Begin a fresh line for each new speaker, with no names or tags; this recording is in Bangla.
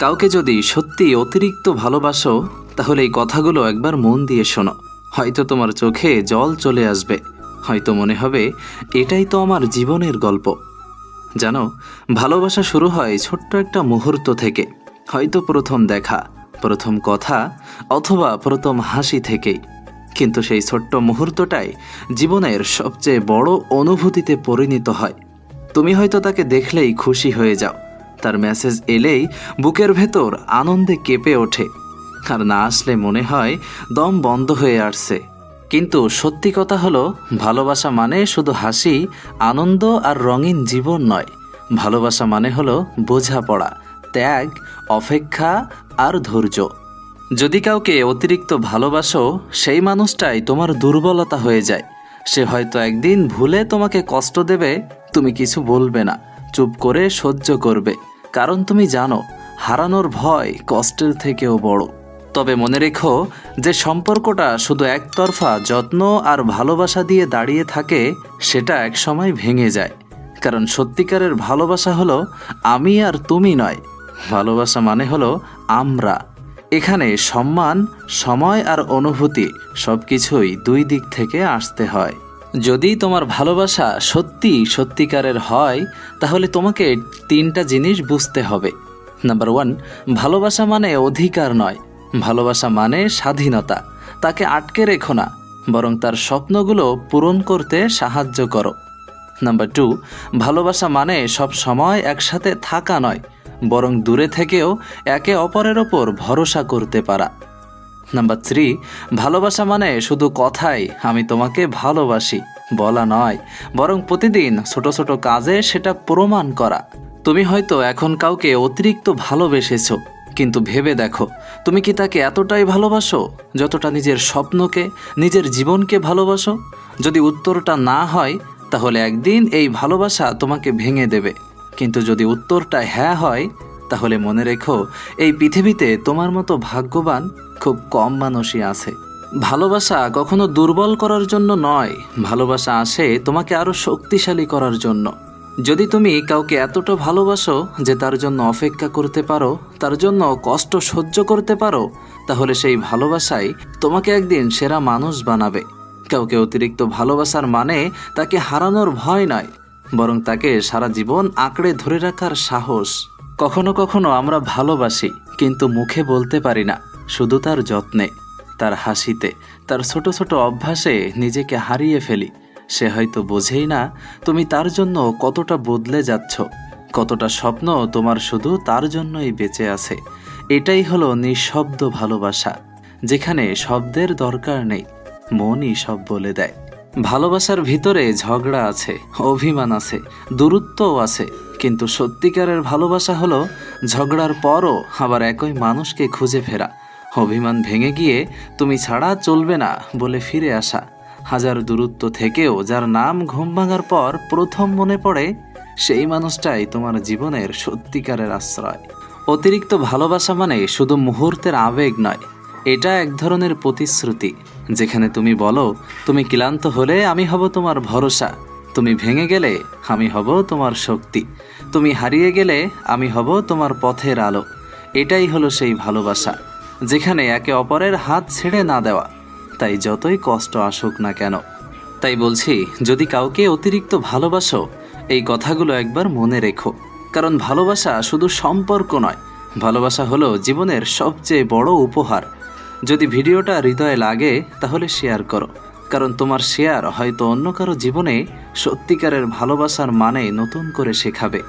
কাউকে যদি সত্যি অতিরিক্ত ভালোবাসো তাহলে এই কথাগুলো একবার মন দিয়ে শোনো। হয়তো তোমার চোখে জল চলে আসবে, হয়তো মনে হবে এটাই তো আমার জীবনের গল্প। জানো, ভালোবাসা শুরু হয় ছোট্ট একটা মুহূর্ত থেকে, হয়তো প্রথম দেখা, প্রথম কথা অথবা প্রথম হাসি থেকেই। কিন্তু সেই ছোট্ট মুহূর্তটাই জীবনের সবচেয়ে বড় অনুভূতিতে পরিণত হয়। তুমি হয়তো তাকে দেখলেই খুশি হয়ে যাও, তার মেসেজ এলেই বুকের ভেতর আনন্দে কেঁপে ওঠে, আর না আসলে মনে হয় দম বন্ধ হয়ে আসছে। কিন্তু সত্যি কথা হলো, ভালোবাসা মানে শুধু হাসি, আনন্দ আর রঙিন জীবন নয়। ভালোবাসা মানে হলো বোঝাপড়া, ত্যাগ, অপেক্ষা আর ধৈর্য। যদি কাউকে অতিরিক্ত ভালোবাসো, সেই মানুষটাই তোমার দুর্বলতা হয়ে যায়। সে হয়তো একদিন ভুলে তোমাকে কষ্ট দেবে, তুমি কিছু বলবে না, চুপ করে সহ্য করবে, কারণ তুমি জানো হারানোর ভয় কষ্টের থেকেও বড়। তবে মনে রেখো, যে সম্পর্কটা শুধু একতরফা যত্ন আর ভালোবাসা দিয়ে দাঁড়িয়ে থাকে, সেটা একসময় ভেঙে যায়। কারণ সত্যিকারের ভালোবাসা হলো আমি আর তুমি নয়, ভালোবাসা মানে হলো আমরা। এখানে সম্মান, সময় আর অনুভূতি সব কিছুই দুই দিক থেকে আসতে হয়। যদি তোমার ভালোবাসা সত্যিকারের হয়, তাহলে তোমাকে 3টা জিনিস বুঝতে হবে। নাম্বার 1, ভালোবাসা মানে অধিকার নয়, ভালোবাসা মানে স্বাধীনতা। তাকে আটকে রেখো না, বরং তার স্বপ্নগুলো পূরণ করতে সাহায্য করো। নাম্বার 2, ভালোবাসা মানে সব সময় একসাথে থাকা নয়, বরং দূরে থেকেও একে অপরের ওপর ভরসা করতে পারা। নাম্বার 3, ভালোবাসা মানে শুধু কথাই আমি তোমাকে ভালোবাসি বলা নয়, বরং প্রতিদিন ছোট ছোট কাজে সেটা প্রমাণ করা। তুমি হয়তো এখন কাউকে অতিরিক্ত ভালোবেসেছো, কিন্তু ভেবে দেখো, তুমি কি তাকে এতটাই ভালোবাসো যতটা নিজের স্বপ্নকে, নিজের জীবনকে ভালোবাসো? যদি উত্তরটা না হয়, তাহলে একদিন এই ভালোবাসা তোমাকে ভেঙে দেবে। কিন্তু যদি উত্তরটা হ্যাঁ হয়, তাহলে মনে রেখো, এই পৃথিবীতে তোমার মতো ভাগ্যবান খুব কম মানুষই আছে। ভালোবাসা কখনো দুর্বল করার জন্য নয়, ভালোবাসা আসে তোমাকে আরো শক্তিশালী করার জন্য। যদি তুমি কাউকে এতটা ভালোবাসো যে তার জন্য অপেক্ষা করতে পারো, তার জন্য কষ্ট সহ্য করতে পারো, তাহলে সেই ভালোবাসাই তোমাকে একদিন সেরা মানুষ বানাবে। কাউকে অতিরিক্ত ভালোবাসার মানে তাকে হারানোর ভয় নয়, বরং তাকে সারা জীবন আঁকড়ে ধরে রাখার সাহস। কখনো কখনো আমরা ভালোবাসি, কিন্তু মুখে বলতে পারি না, শুধু তার যত্নে, তার হাসিতে, তার ছোট ছোট অভ্যাসে নিজেকে হারিয়ে ফেলি। সে হয়তো বোঝেই না তুমি তার জন্য কতটা বদলে যাচ্ছ, কতটা স্বপ্ন তোমার শুধু তার জন্যই বেঁচে আছে। এটাই হলো নিঃশব্দ ভালোবাসা, যেখানে শব্দের দরকার নেই, মনই সব বলে দেয়। ভালোবাসার ভিতরে ঝগড়া আছে, অভিমান আছে, দূরত্বও আছে, কিন্তু সত্যিকারের ভালোবাসা হলো ঝগড়ার পরও আবার একই মানুষকে খুঁজে ফেরা, অভিমান ভেঙে গিয়ে তুমি ছাড়া চলবে না বলে ফিরে আসা, হাজার দূরত্ব থেকেও যার নাম ঘুম ভাঙার পর প্রথম মনে পড়ে, সেই মানুষটাই তোমার জীবনের সত্যিকারের আশ্রয়। অতিরিক্ত ভালোবাসা মানে শুধু মুহূর্তের আবেগ নয়, এটা এক ধরনের প্রতিশ্রুতি, যেখানে তুমি বলো, তুমি ক্লান্ত হলে আমি হব তোমার ভরসা, তুমি ভেঙে গেলে আমি হব তোমার শক্তি, তুমি হারিয়ে গেলে আমি হব তোমার পথের আলো। এটাই হলো সেই ভালোবাসা, যেখানে একে অপরের হাত ছেড়ে না দেওয়া, তাই যতই কষ্ট আসুক না কেন। তাই বলছি, যদি কাউকে অতিরিক্ত ভালোবাসো, এই কথাগুলো একবার মনে রেখো, কারণ ভালোবাসা শুধু সম্পর্ক নয়, ভালোবাসা হলো জীবনের সবচেয়ে বড় উপহার। যদি ভিডিওটা হৃদয়ে লাগে, তাহলে শেয়ার করো, কারণ তোমার শেয়ার হয়তো অন্য কারো জীবনে সত্যিকারের ভালোবাসার মানে নতুন করে শেখাবে।